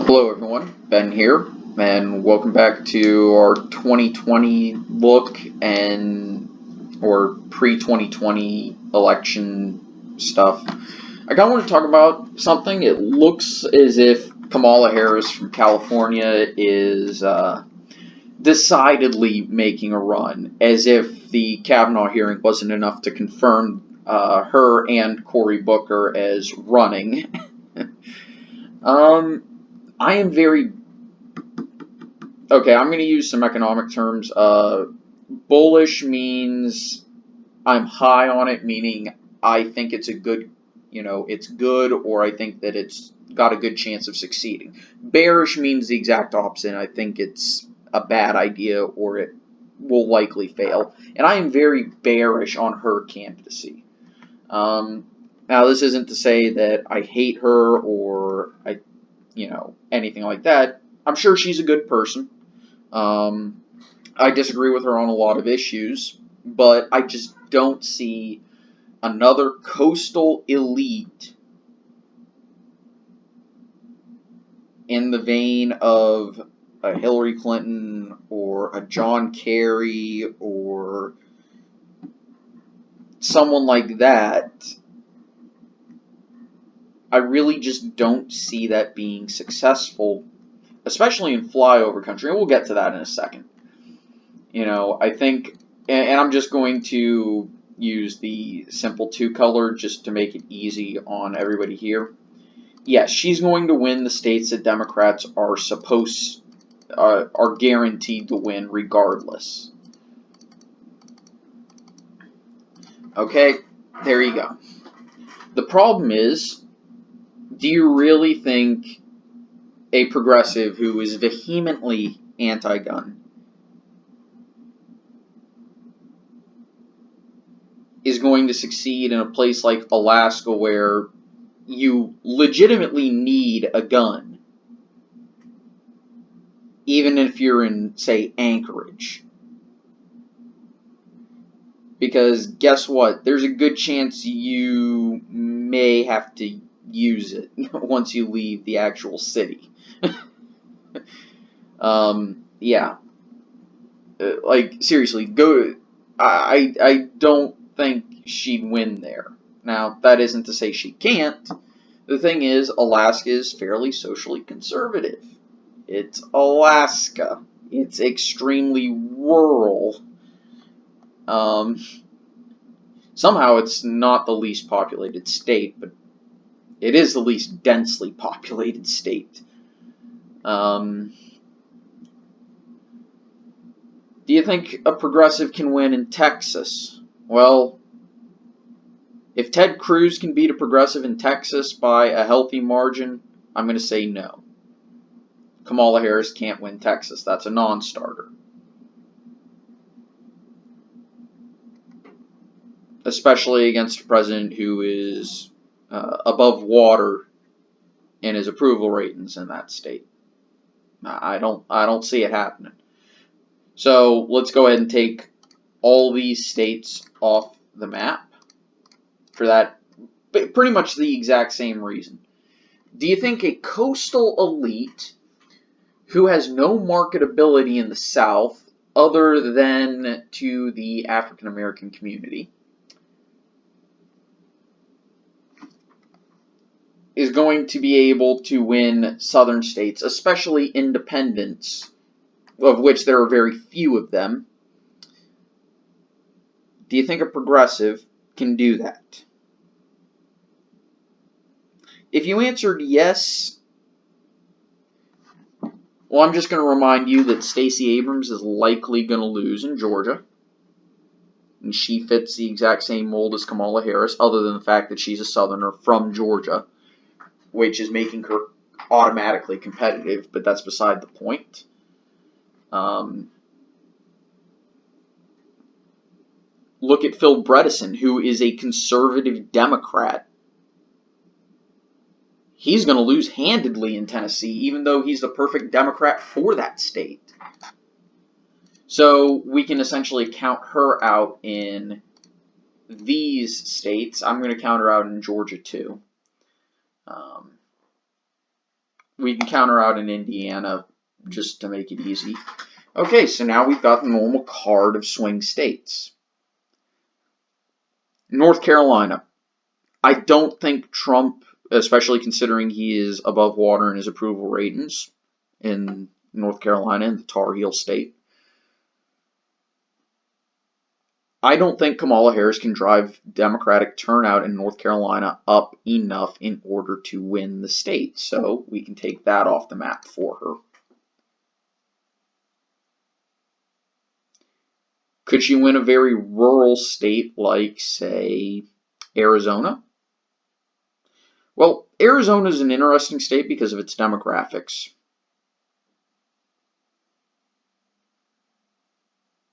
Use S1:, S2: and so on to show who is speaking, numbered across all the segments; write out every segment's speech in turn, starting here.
S1: Hello everyone, Ben here, and welcome back to our 2020 look or pre-2020 election stuff. I kind of want to talk about something. It looks as if Kamala Harris from California is decidedly making a run, as if the Kavanaugh hearing wasn't enough to confirm her and Cory Booker as running. I am very... Okay, I'm going to use some economic terms. Bullish means I'm high on it, meaning I think it's a good, it's good, or I think that it's got a good chance of succeeding. Bearish means the exact opposite. I think it's a bad idea, or it will likely fail. And I am very bearish on her candidacy. Now, this isn't to say that I hate her or anything like that. I'm sure she's a good person. I disagree with her on a lot of issues, but I just don't see another coastal elite in the vein of a Hillary Clinton or a John Kerry or someone like that. I really just don't see that being successful, especially in flyover country, and we'll get to that in a second. I think, and I'm just going to use the simple two-color just to make it easy on everybody here. Yes, she's going to win the states that Democrats are guaranteed to win regardless. Okay, there you go. The problem is, do you really think a progressive who is vehemently anti-gun is going to succeed in a place like Alaska where you legitimately need a gun, even if you're in, say, Anchorage? Because guess what? There's a good chance you may have to use it once you leave the actual city. Yeah. Like, seriously, I don't think she'd win there. Now, that isn't to say she can't. The thing is, Alaska is fairly socially conservative. It's Alaska. It's extremely rural. Somehow it's not the least populated state, but it is the least densely populated state. Do you think a progressive can win in Texas? Well, if Ted Cruz can beat a progressive in Texas by a healthy margin, I'm going to say no. Kamala Harris can't win Texas. That's a non-starter. Especially against a president who is above water in his approval ratings in that state. I don't see it happening. So let's go ahead and take all these states off the map for that, pretty much the exact same reason. Do you think a coastal elite who has no marketability in the South other than to the African American community is going to be able to win southern states, especially independents, of which there are very few of them? Do you think a progressive can do that? If you answered yes, well, I'm just going to remind you that Stacey Abrams is likely going to lose in Georgia. And she fits the exact same mold as Kamala Harris, other than the fact that she's a Southerner from Georgia, which is making her automatically competitive, but that's beside the point. Look at Phil Bredesen, who is a conservative Democrat. He's going to lose handedly in Tennessee, even though he's the perfect Democrat for that state. So we can essentially count her out in these states. I'm going to count her out in Georgia too. We can counter out in Indiana just to make it easy. Okay, so now we've got the normal card of swing states. North Carolina. I don't think Trump, especially considering he is above water in his approval ratings in North Carolina, in the Tar Heel state, I don't think Kamala Harris can drive Democratic turnout in North Carolina up enough in order to win the state. So we can take that off the map for her. Could she win a very rural state like, say, Arizona? Well, Arizona is an interesting state because of its demographics.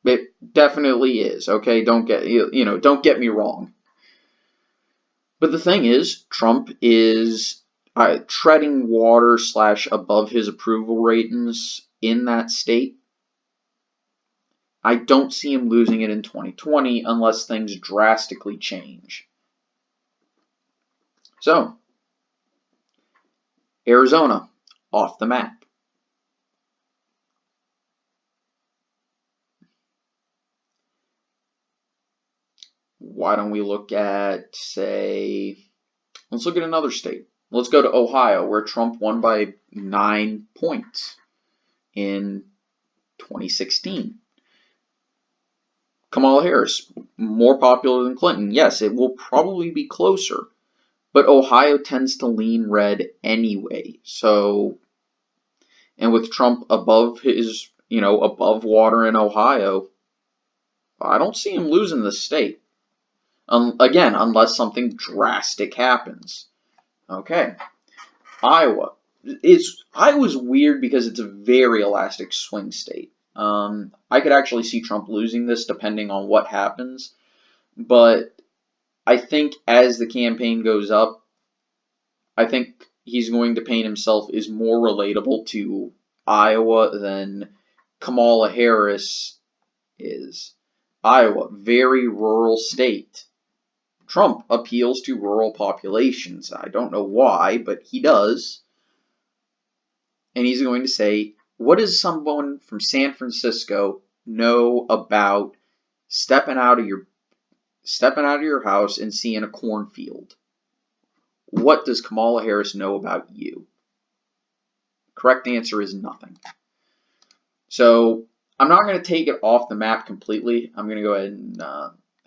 S1: It definitely is. Okay, don't get me wrong. But the thing is, Trump is treading water / above his approval ratings in that state. I don't see him losing it in 2020 unless things drastically change. So, Arizona, off the map. Why don't we look at, say, let's look at another state. Let's go to Ohio, where Trump won by 9 points in 2016. Kamala Harris, more popular than Clinton. Yes, it will probably be closer, but Ohio tends to lean red anyway. So, and with Trump above above water in Ohio, I don't see him losing the state. Again, unless something drastic happens. Okay. Iowa. Iowa's weird because it's a very elastic swing state. I could actually see Trump losing this depending on what happens. But I think as the campaign goes up, I think he's going to paint himself as more relatable to Iowa than Kamala Harris is. Iowa, very rural state. Trump appeals to rural populations. I don't know why, but he does. And he's going to say, what does someone from San Francisco know about stepping out of your house and seeing a cornfield? What does Kamala Harris know about you? Correct answer is nothing. So I'm not going to take it off the map completely. I'm going to go ahead and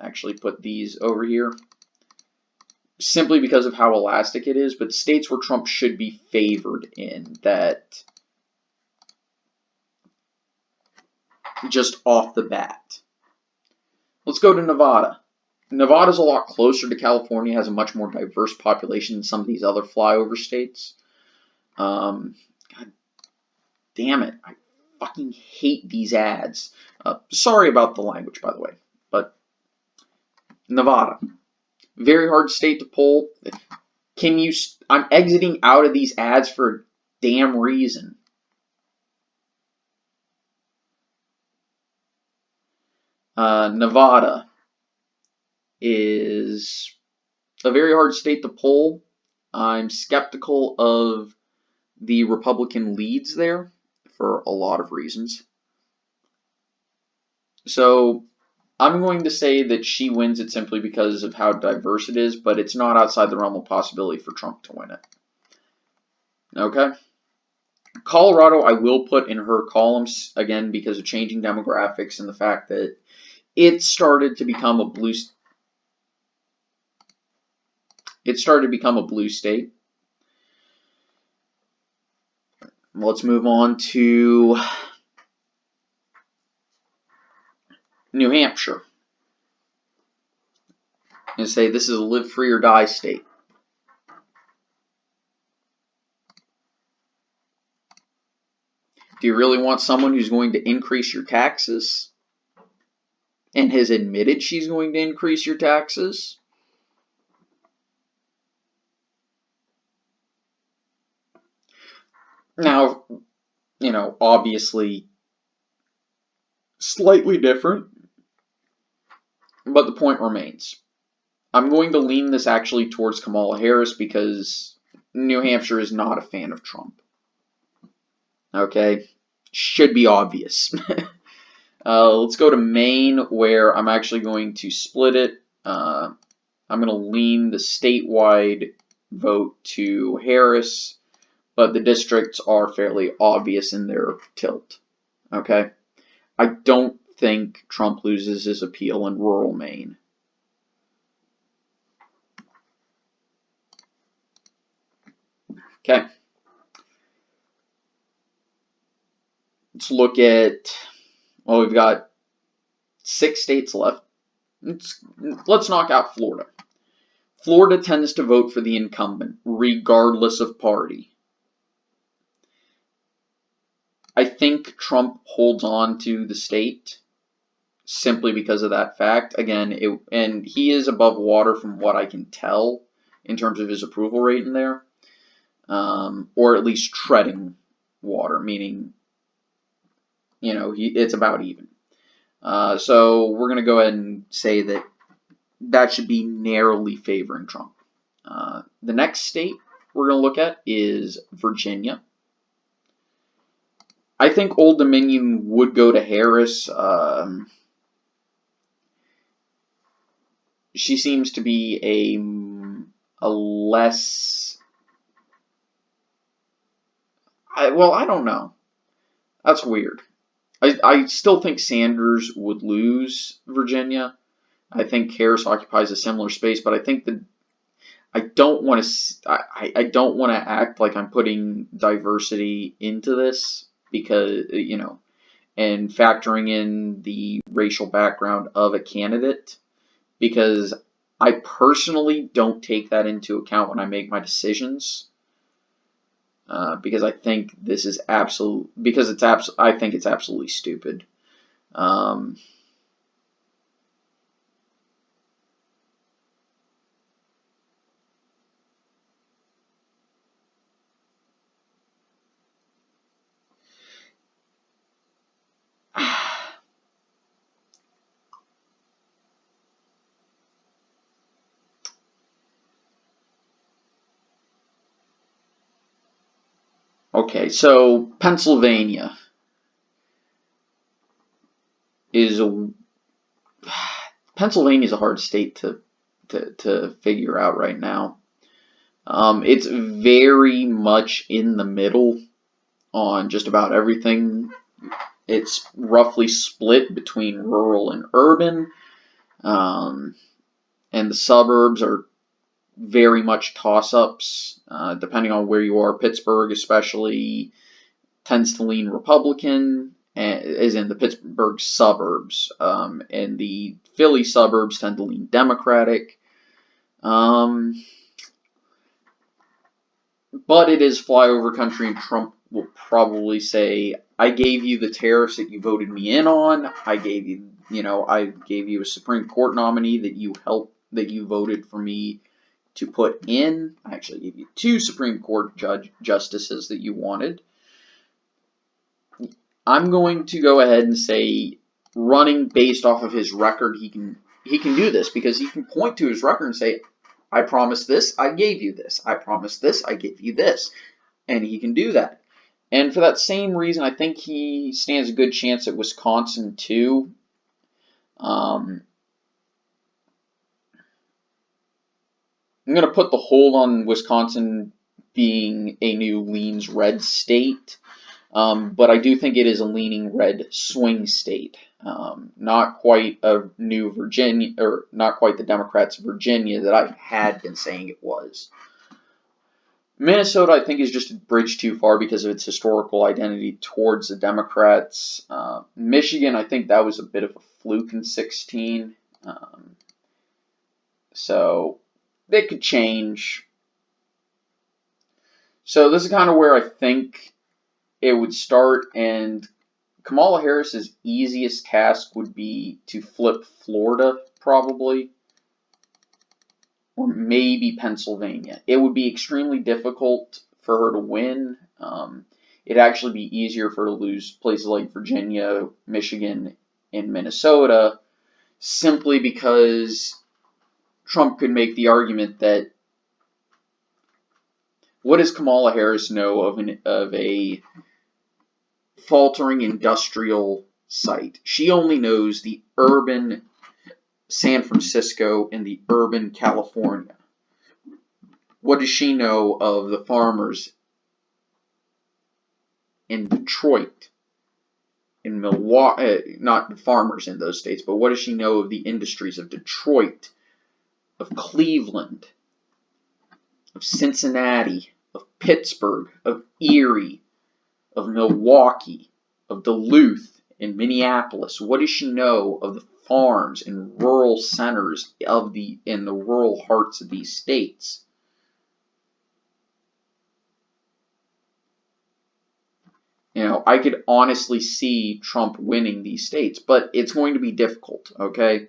S1: actually put these over here, simply because of how elastic it is, but states where Trump should be favored in, that just off the bat. Let's go to Nevada. Nevada's a lot closer to California, has a much more diverse population than some of these other flyover states. God damn it, I fucking hate these ads. Sorry about the language, by the way, but Nevada. Very hard state to pull. I'm exiting out of these ads for a damn reason. Nevada is a very hard state to pull. I'm skeptical of the Republican leads there for a lot of reasons. So I'm going to say that she wins it simply because of how diverse it is, but it's not outside the realm of possibility for Trump to win it. Okay? Colorado, I will put in her columns, again, because of changing demographics and the fact that it started to become a blue state. Let's move on to New Hampshire. And say this is a live free or die state. Do you really want someone who's going to increase your taxes and has admitted she's going to increase your taxes? Now, obviously slightly different, but the point remains. I'm going to lean this actually towards Kamala Harris because New Hampshire is not a fan of Trump. Okay, should be obvious. Let's go to Maine, where I'm actually going to split it. I'm going to lean the statewide vote to Harris, but the districts are fairly obvious in their tilt. Okay, I don't think Trump loses his appeal in rural Maine. Okay, let's look at, well, we've got 6 states left. Let's knock out Florida. Florida tends to vote for the incumbent, regardless of party. I think Trump holds on to the state simply because of that fact. Again, and he is above water from what I can tell in terms of his approval rate in there, or at least treading water, meaning, you know, it's about even. So we're going to go ahead and say that that should be narrowly favoring Trump. The next state we're going to look at is Virginia. I think Old Dominion would go to Harris. She seems to be a less... well, I don't know. That's weird. I still think Sanders would lose Virginia. I think Harris occupies a similar space, but I think that I don't want to act like I'm putting diversity into this, because, you know, and factoring in the racial background of a candidate, because I personally don't take that into account when I make my decisions, because I think this is I think it's absolutely stupid. Okay, so Pennsylvania is a Pennsylvania is a hard state to figure out right now. It's very much in the middle on just about everything. It's roughly split between rural and urban, and the suburbs are very much toss-ups, depending on where you are. Pittsburgh especially tends to lean Republican, as in the Pittsburgh suburbs, and the Philly suburbs tend to lean Democratic. But it is flyover country, and Trump will probably say, I gave you the tariffs that you voted me in on. I gave you, I gave you a Supreme Court nominee that you voted for me to put in. I actually gave you 2 Supreme Court justices that you wanted. I'm going to go ahead and say, running based off of his record, he can do this, because he can point to his record and say, I promised this, I gave you this. I promised this, I gave you this. And he can do that. And for that same reason, I think he stands a good chance at Wisconsin too. I'm going to put the hold on Wisconsin being a new leans red state. But I do think it is a leaning red swing state. Not quite a new Virginia, or not quite the Democrats' Virginia that I had been saying it was. Minnesota, I think, is just a bridge too far because of its historical identity towards the Democrats. Michigan, I think that was a bit of a fluke in 2016. So they could change. So this is kind of where I think it would start, and Kamala Harris's easiest task would be to flip Florida, probably, or maybe Pennsylvania. It would be extremely difficult for her to win. It'd actually be easier for her to lose places like Virginia, Michigan, and Minnesota, simply because Trump could make the argument that, what does Kamala Harris know of a faltering industrial site. She only knows the urban San Francisco and the urban California. What does she know of the farmers in Detroit, in Milwaukee, not the farmers in those states, but what does she know of the industries of Detroit, of Cleveland, of Cincinnati, of Pittsburgh, of Erie, of Milwaukee, of Duluth, and Minneapolis? What does she know of the farms and rural centers in the rural hearts of these states? I could honestly see Trump winning these states, but it's going to be difficult, okay?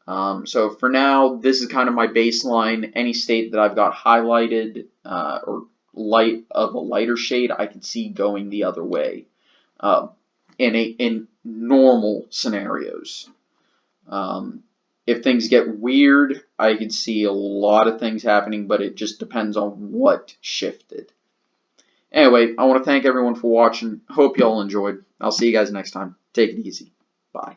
S1: So for now, this is kind of my baseline. Any state that I've got highlighted or light of a lighter shade, I can see going the other way in normal scenarios. If things get weird, I can see a lot of things happening, but it just depends on what shifted. Anyway, I want to thank everyone for watching. Hope y'all enjoyed. I'll see you guys next time. Take it easy. Bye.